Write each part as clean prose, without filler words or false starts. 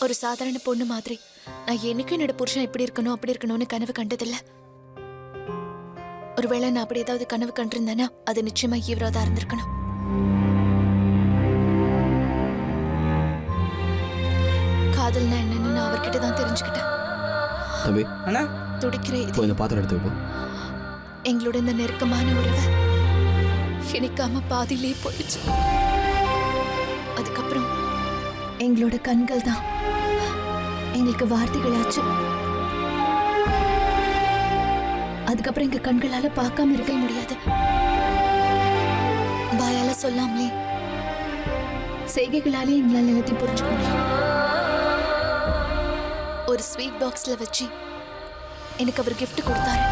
ஒரு சாதாரண பொண்ணு மாதிரி நான் என்னைக்கும் என்னோட புருஷன் இப்படி இருக்கணும் அப்படி இருக்கணும்னு கனவு கண்டதில்ல. ஒருவேளை நான் அப்படி ஏதாவது கனவு கண்டிருந்தேன்னா அது நிச்சயமா இவரா தான் இருந்திருக்கணும். காதல்னா என்னன்னு நான் அவர்கிட்ட தான் தெரிஞ்சுக்கிட்டேன். தம்பி அண்ணா துடிக்கிற கொஞ்சம் பாத்திரம் எடுத்து வைப்போம். எங்களோட இந்த நெருக்கமான உறவை இணைக்காம பாதியிலே போயிடுச்சு. அதுக்கப்புறம் எங்களோட கண்கள் தான் எங்களுக்கு வார்த்தைகளாச்சு. அதுக்கப்புறம் எங்க கண்களால பார்க்காம இருக்க முடியாது. வாயால சொல்லாமலே செய்கைகளாலே எங்களால் எல்லாத்தையும் புரிஞ்சுக்க முடியும். ஒரு ஸ்வீட் பாக்ஸ்ல வச்சு எனக்கு அவர் கிஃப்ட் கொடுத்தாரு.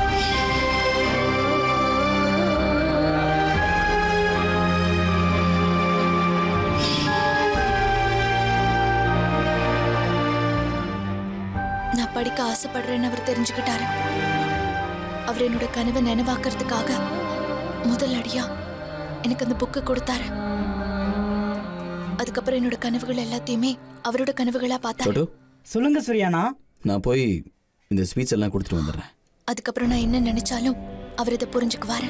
நான் படிக்க ஆசைப்படுறேன்னு அவர் தெரிஞ்சுக்கிட்டாரு. அவர் என்னோட கனவை நினைவாக்குறதுக்காக முதல் அடியா எனக்கு அந்த புக்கை கொடுத்தாரு. அதுக்கப்புறம் என்னோட கனவுகள் எல்லாத்தையுமே அவரோட கனவுகளா பார்த்தாரு. சொல்லுங்க சூர்யாண்ணா. நான் போய் இந்த ஸ்வீட்ஸ் எல்லாம் கொடுத்துட்டு வந்துடுறேன். அதுக்கப்புறம் நான் என்ன நினைச்சாலும் அவர் இதை புரிஞ்சுக்குவாரு.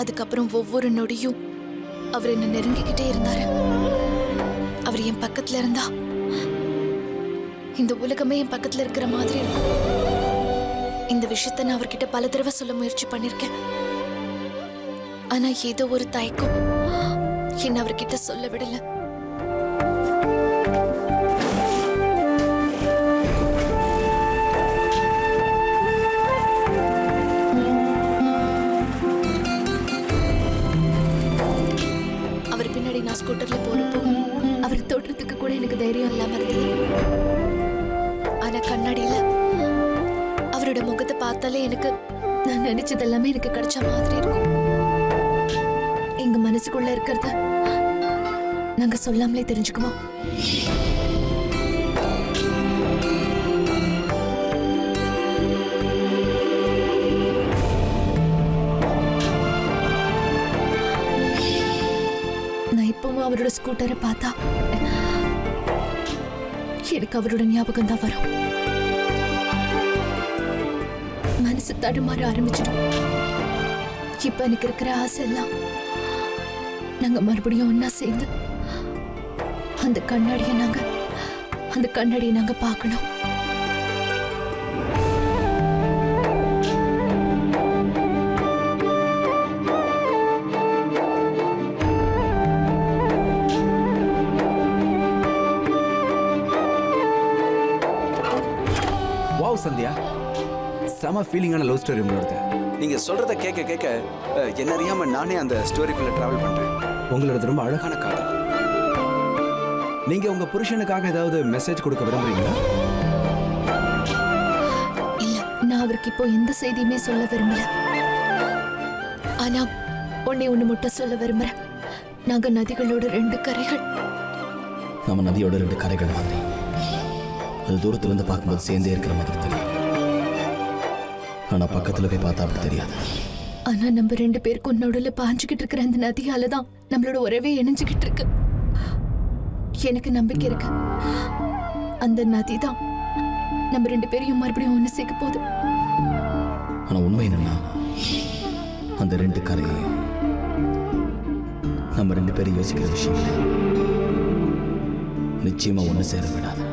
அதுக்கப்புறம் ஒவ்வொரு நொடியும் அவர் என்ன நெருங்கிக்கிட்டே இருந்தாரு. அவர் என் பக்கத்துல இருந்தா இந்த உலகமே என் பக்கத்துல இருக்கிற மாதிரி இருக்கும். இந்த விஷயத்த நான் அவர்கிட்ட பல தடவை சொல்ல முயற்சி பண்ணிருக்கேன். ஆனா ஏதோ ஒரு தயக்கம் என்ன அவர்கிட்ட சொல்ல விடல. அவர் பின்னாடி நான் ஸ்கூட்டர்ல போறப்போ அவர் தோற்றத்துக்கு கூட எனக்கு தைரியம் இல்லாம இருந்தது. ஆனா கண்ணாடியில அவரோட முகத்தை பார்த்தாலே எனக்கு நான் நினைச்சது எல்லாமே எனக்கு கிடைச்ச மாதிரி இருக்கும். எங்க மனசுக்குள்ள இருக்கிறத நாங்க சொல்லாமலே தெரிஞ்சுக்குவோம். நான் இப்பவும் அவரோட ஸ்கூட்டரை பார்த்தா எனக்கு அவரோட ஞாபகம் தான் வரும். மனசு தடுமாற ஆரம்பிச்சிடும். இப்ப எனக்கு இருக்கிற ஆசை எல்லாம் நாங்க மறுபடியும் ஒன்னா சேர்ந்து அந்த கண்ணாடியை நாங்க பார்க்கணும். வாவ் சந்தியா, செம ஃபீலிங்கான லவ் ஸ்டோரி உங்களோடது. நீங்க சொல்றத கேட்க கேட்க என்ன அறியாம நானே அந்த ஸ்டோரிக்குள்ள டிராவல் பண்றேன். உங்களோடது ரொம்ப அழகான காதல். நீங்க உங்க புருஷனுக்காக ஏதாவது மெசேஜ் கொடுக்க விரும்புறீங்களா? இல்ல, நான் அவருக்கு இப்போ எந்த செய்தியுமே சொல்ல விரும்பல. ஆனா ஒண்ணு மட்டும் சொல்ல விரும்புறேன். நாங்க நதிகளோட 2 கரைகள். நம்ம நதியோட 2 கரைகள் மாதிரி. அது தூரத்துல இருந்து பார்க்கும்போது சேர்ந்தே இருக்கிற மாதிரி தெரியும். ஆனா பக்கத்துல போய் பார்த்தா அப்படி தெரியாது. ஆனா நம்ம 2 பேருக்கும் நடுவுல பாஞ்சுக்கிட்டு இருக்கிற அந்த நதியால தான் நம்மளோட உறவே இணைஞ்சுக்கிட்டு இருக்கு. எனக்கு நம்பிக்கை இருக்கு அந்த நதி தான் நம்ம 2 பேரையும் மறுபடியும் ஒண்ணு சேர்க்க போகுது. ஆனா உண்மை என்னன்னா, அந்த 2 கரையையும் நம்ம 2 பேரும் யோசிக்கிற விஷயம் நிச்சயமா ஒண்ணு சேர விடாது.